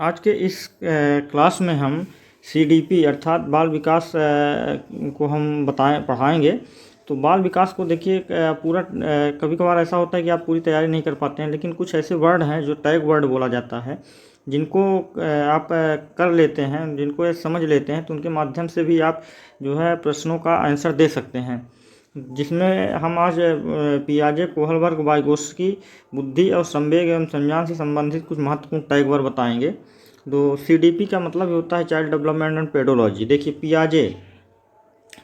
आज के इस क्लास में हम सीडीपी अर्थात बाल विकास को हम पढ़ाएंगे। तो बाल विकास को देखिए पूरा कभी कभार ऐसा होता है कि आप पूरी तैयारी नहीं कर पाते हैं, लेकिन कुछ ऐसे वर्ड हैं जो टैग वर्ड बोला जाता है, जिनको आप कर लेते हैं, जिनको ये समझ लेते हैं, तो उनके माध्यम से भी आप जो है प्रश्नों का आंसर दे सकते हैं। जिसमें हम आज पियाजे, कोहलबर्ग, वाइगोत्स्की बुद्धि और संवेग एवं संज्ञान से संबंधित कुछ महत्वपूर्ण टैग वर्ड बताएंगे। तो सीडीपी का मतलब होता है चाइल्ड डेवलपमेंट एंड पेडोलॉजी। देखिए पियाजे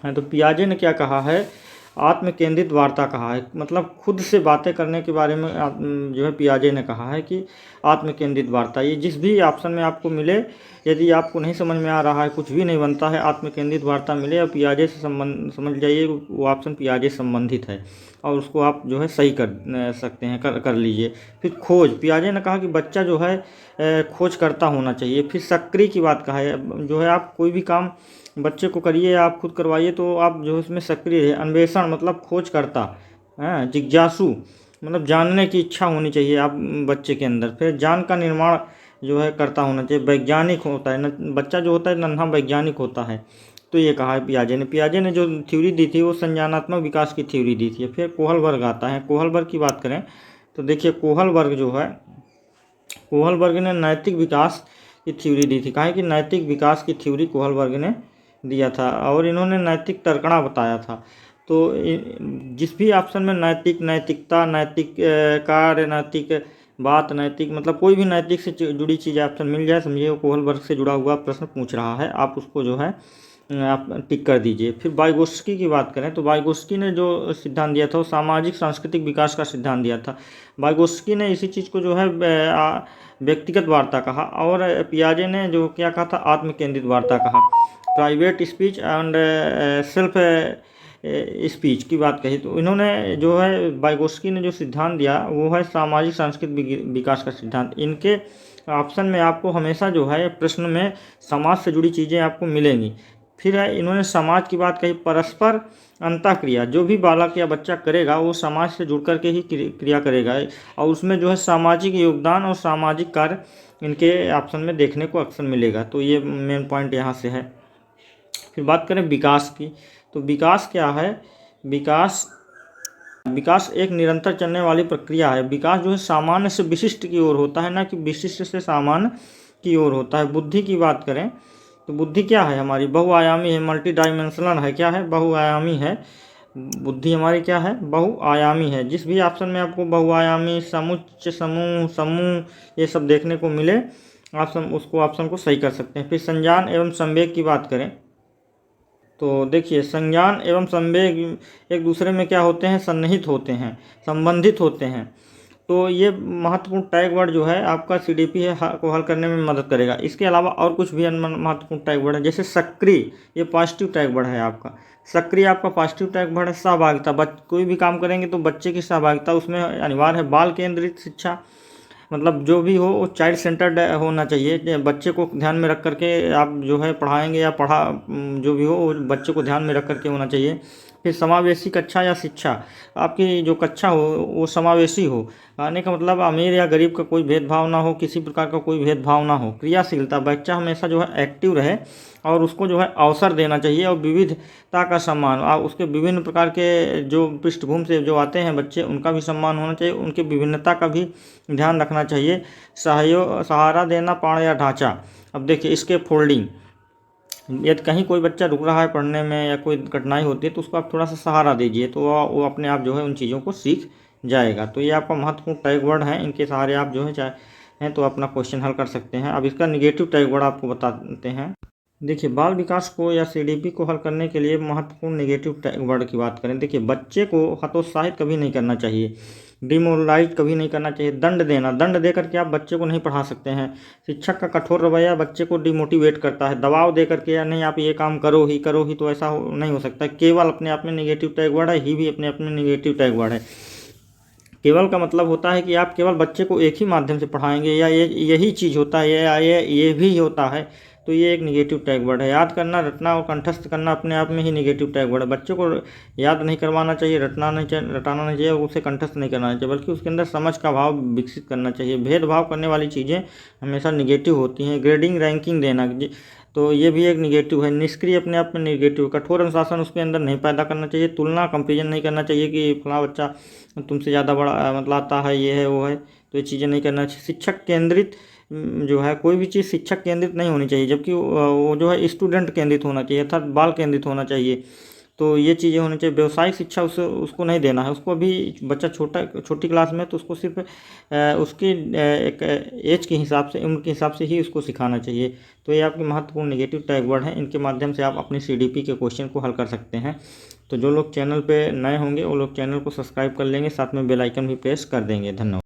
है, तो पियाजे ने क्या कहा है, आत्म केंद्रित वार्ता कहा है, मतलब खुद से बातें करने के बारे में जो है पियाजे ने कहा है कि आत्म केंद्रित वार्ता। ये जिस भी ऑप्शन में आपको मिले, यदि आपको नहीं समझ में आ रहा है, कुछ भी नहीं बनता है, आत्म केंद्रित वार्ता मिले और पियाजे से संबंध समझ जाइए वो ऑप्शन पियाजे संबंधित है और उसको आप जो है सही कर सकते हैं, कर लीजिए। फिर खोज, पियाजे ने कहा कि बच्चा जो है खोज करता होना चाहिए। फिर सक्रिय की बात कहा है, जो है आप कोई भी काम बच्चे को करिए या आप खुद करवाइए तो आप जो है उसमें सक्रिय रहे। अन्वेषण मतलब खोज करता है। जिज्ञासु मतलब जानने की इच्छा होनी चाहिए आप बच्चे के अंदर। फिर ज्ञान का निर्माण जो है करता होना चाहिए। वैज्ञानिक होता है बच्चा, जो होता है नन्हा वैज्ञानिक होता है। तो ये कहा है पियाजे ने जो थ्योरी दी थी वो संज्ञानात्मक विकास की थ्योरी दी थी। फिर कोहलबर्ग आता है। कोहलबर्ग की बात करें तो देखिए कोहलबर्ग ने नैतिक विकास की थ्योरी दी थी। कहा है कि नैतिक विकास की थ्योरी कोहलबर्ग ने दिया था और इन्होंने नैतिक तर्कणा बताया था। तो जिस भी ऑप्शन में नैतिक, नैतिकता, नैतिक कार्य, नैतिक बात, नैतिक मतलब कोई भी नैतिक से जुड़ी चीज़ ऑप्शन मिल जाए, समझिए वो कोहलबर्ग से जुड़ा हुआ प्रश्न पूछ रहा है, आप उसको जो है आप टिक कर दीजिए। फिर वाइगोत्स्की की बात करें तो वाइगोत्स्की ने जो सिद्धांत दिया था वो सामाजिक सांस्कृतिक विकास का सिद्धांत दिया था। वाइगोत्स्की ने इसी चीज़ को जो है व्यक्तिगत वार्ता कहा और पियाजे ने जो क्या कहा था, आत्म केंद्रित वार्ता कहा। Private speech and self speech की बात कही तो इन्होंने जो है वाइगोत्स्की ने जो सिद्धांत दिया वो है सामाजिक सांस्कृतिक विकास का सिद्धांत। इनके ऑप्शन में आपको हमेशा जो है प्रश्न में समाज से जुड़ी चीज़ें आपको मिलेंगी। फिर है इन्होंने समाज की बात कही। परस्पर अंतःक्रिया, जो भी बालक या बच्चा करेगा वो समाज से जुड़ कर के ही क्रिया करेगा और उसमें जो है सामाजिक योगदान और सामाजिक कार्य इनके ऑप्शन में देखने को अक्सर मिलेगा। तो ये मेन पॉइंट यहाँ से है। फिर बात करें विकास की तो विकास क्या है, विकास एक निरंतर चलने वाली प्रक्रिया है। विकास जो है सामान्य से विशिष्ट की ओर होता है, ना कि विशिष्ट से सामान्य की ओर होता है। बुद्धि की बात करें तो बुद्धि क्या है, हमारी बहुआयामी है, मल्टी डायमेंशनल है। क्या है, बहुआयामी है। बुद्धि हमारी क्या है, बहुआयामी है। जिस भी ऑप्शन में आपको बहुआयामी, समुच्च, समूह ये सब देखने को मिले, आप उसको ऑप्शन को सही कर सकते हैं। फिर संज्ञान एवं संवेग की बात करें तो देखिए संज्ञान एवं संवेग एक दूसरे में क्या होते हैं, सन्निहित होते हैं, संबंधित होते हैं। तो ये महत्वपूर्ण टैग वर्ड जो है आपका सीडीपी को हल करने में मदद करेगा। इसके अलावा और कुछ भी महत्वपूर्ण टैग वर्ड है, जैसे सक्रिय, ये पॉजिटिव टैग वर्ड है आपका। सक्रिय आपका पॉजिटिव टैग वर्ड है। सहभागिता, कोई भी काम करेंगे तो बच्चे की सहभागिता उसमें अनिवार्य है। बाल केंद्रित शिक्षा मतलब जो भी हो वो चाइल्ड सेंटर्ड होना चाहिए। बच्चे को ध्यान में रख करके आप जो है पढ़ाएंगे या जो भी हो वो बच्चे को ध्यान में रख करके होना चाहिए। फिर समावेशी कक्षा या शिक्षा, आपकी जो कक्षा हो वो समावेशी हो। कहने का मतलब अमीर या गरीब का कोई भेदभाव ना हो, किसी प्रकार का कोई भेदभाव ना हो। क्रियाशीलता, बच्चा हमेशा जो है एक्टिव रहे और उसको जो है अवसर देना चाहिए। और विविधता का सम्मान, उसके विभिन्न प्रकार के जो पृष्ठभूमि से जो आते हैं बच्चे, उनका भी सम्मान होना चाहिए, उनके विभिन्नता का भी ध्यान रखना चाहिए। सहारा देना, पाड़ या ढांचा, अब देखिए इसके फोल्डिंग, यदि कहीं कोई बच्चा रुक रहा है पढ़ने में या कोई कठिनाई होती है तो उसको आप थोड़ा सा सहारा दीजिए तो वो अपने आप जो है उन चीज़ों को सीख जाएगा। तो ये आपका महत्वपूर्ण टैग वर्ड है, इनके सहारे आप जो है चाहे तो अपना क्वेश्चन हल कर सकते हैं। अब इसका निगेटिव टैग वर्ड आपको बताते हैं। देखिए बाल विकास को या सीडीपी को हल करने के लिए महत्वपूर्ण नेगेटिव टैग वर्ड की बात करें, देखिए बच्चे को हतोत्साहित कभी नहीं करना चाहिए, डिमोरलाइज कभी नहीं करना चाहिए। दंड देना, दंड दे करके आप बच्चे को नहीं पढ़ा सकते हैं। शिक्षक का कठोर रवैया बच्चे को डिमोटिवेट करता है। दबाव दे करके या नहीं आप ये काम करो ही तो ऐसा नहीं हो सकता। केवल अपने आप में नेगेटिव टैग वर्ड है, ही भी अपने आप में नेगेटिव टैग वर्ड है। केवल का मतलब होता है कि आप केवल बच्चे को एक ही माध्यम से पढ़ाएंगे या यही चीज़ होता है या ये भी होता है, तो ये एक निगेटिव टैग वर्ड है। याद करना, रटना और कंठस्थ करना अपने आप में ही निगेटिव टैग वर्ड है। बच्चों को याद नहीं करवाना चाहिए, रटाना नहीं चाहिए और उसे कंठस्थ नहीं करना चाहिए, बल्कि उसके अंदर समझ का भाव विकसित करना चाहिए। भेदभाव करने वाली चीज़ें हमेशा निगेटिव होती हैं। ग्रेडिंग रैंकिंग देना, तो ये भी एक निगेटिव है। निष्क्रिय अपने आप में निगेटिव। कठोर अनुशासन उसके अंदर नहीं पैदा करना चाहिए। तुलना, कंपेरिजन नहीं करना चाहिए कि फला बच्चा तुमसे ज़्यादा बड़ा मतलब आता है, ये है वो है, तो ये चीज़ें नहीं करना चाहिए। शिक्षक केंद्रित जो है, कोई भी चीज़ शिक्षक केंद्रित नहीं होनी चाहिए, जबकि वो जो है स्टूडेंट केंद्रित होना चाहिए, अर्थात बाल केंद्रित होना चाहिए। तो ये चीज़ें होनी चाहिए। व्यावसायिक शिक्षा उसको नहीं देना है। उसको भी बच्चा छोटी क्लास में, तो उसको सिर्फ उसकी एक एज के हिसाब से, उम्र के हिसाब से ही उसको सिखाना चाहिए। तो ये आपके महत्वपूर्ण नेगेटिव टैग वर्ड हैं। इनके माध्यम से आप अपनी CDP के क्वेश्चन को हल कर सकते हैं। तो जो लोग चैनल पे नए होंगे वो लोग चैनल को सब्सक्राइब कर लेंगे, साथ में बेल आइकन भी प्रेस कर देंगे। धन्यवाद।